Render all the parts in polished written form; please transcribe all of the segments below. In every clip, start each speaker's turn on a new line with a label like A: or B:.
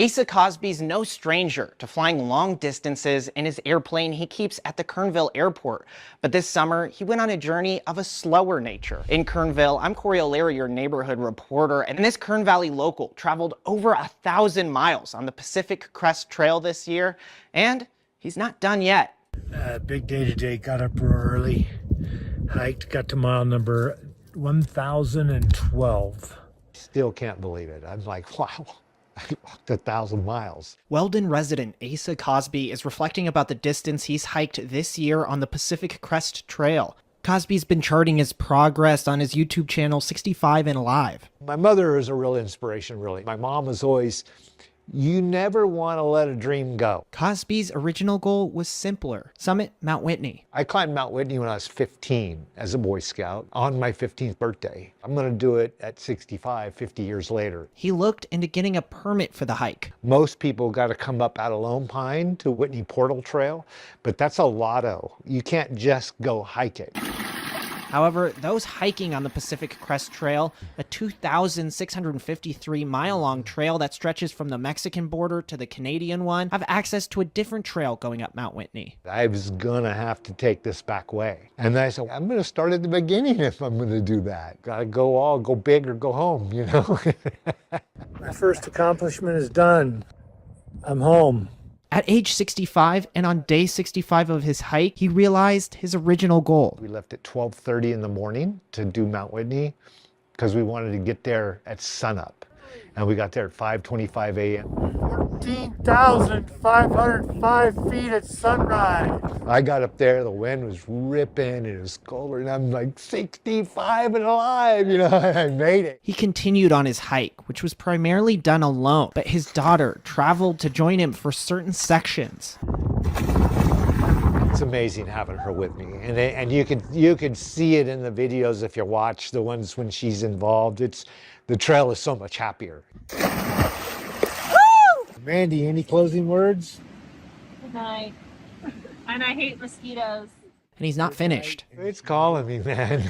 A: Asa Cosby's no stranger to flying long distances in his airplane he keeps at the Kernville airport. But this summer, he went on a journey of a slower nature. In Kernville, I'm Corey O'Leary, your neighborhood reporter, and this Kern Valley local traveled over 1,000 miles on the Pacific Crest Trail this year, and he's not done yet.
B: Big day today. Got up early, hiked, got to mile number 1012.
C: Still can't believe it. I'm like, wow. I walked 1,000 miles.
A: Weldon resident Asa Cosby is reflecting about the distance he's hiked this year on the Pacific Crest Trail. Cosby's been charting his progress on his YouTube channel 65 and Alive.
C: My mother is a real inspiration, really. My mom was always, you never want to let a dream go.
A: Cosby's original goal was simpler: summit Mount Whitney.
C: I climbed Mount Whitney when I was 15 as a Boy Scout on my 15th birthday. I'm going to do it at 65, 50 years later.
A: He looked into getting a permit for the hike.
C: Most people got to come up out of Lone Pine to Whitney Portal Trail, but that's a lotto. You can't just go hike it.
A: However, those hiking on the Pacific Crest Trail, a 2,653-mile-long trail that stretches from the Mexican border to the Canadian one, have access to a different trail going up Mount Whitney.
C: I was going to have to take this back way. And I said, I'm going to start at the beginning if I'm going to do that. Got to go big or go home, you know?
B: My first accomplishment is done. I'm home.
A: At age 65 and on day 65 of his hike, he realized his original goal.
C: We left at 12:30 in the morning to do Mount Whitney because we wanted to get there at sunup. And we got there at 5:25 a.m.
B: 14,505 feet at sunrise.
C: I got up there, the wind was ripping, it was colder, and I'm like 65 and alive, you know, I made it.
A: He continued on his hike, which was primarily done alone, but his daughter traveled to join him for certain sections.
C: It's amazing having her with me, and you could see it in the videos if you watch the ones when she's involved. The trail is so much happier.
B: Mandy, any closing words?
D: Good night. And I hate mosquitoes.
A: And he's not finished.
C: It's calling me, man.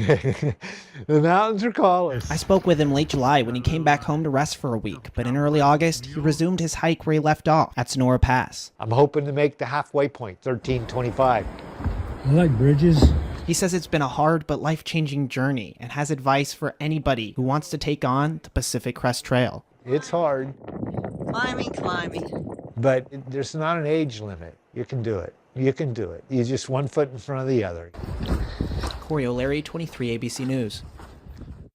C: The mountains are calling.
A: I spoke with him late July when he came back home to rest for a week, but in early August, he resumed his hike where he left off, at Sonora Pass.
C: I'm hoping to make the halfway point, 1325.
B: I like bridges.
A: He says it's been a hard but life-changing journey and has advice for anybody who wants to take on the Pacific Crest Trail.
C: It's hard.
E: Climbing.
C: But there's not an age limit. You can do it. You can do it. You're just one foot in front of the other.
A: Corey O'Leary, 23 ABC News.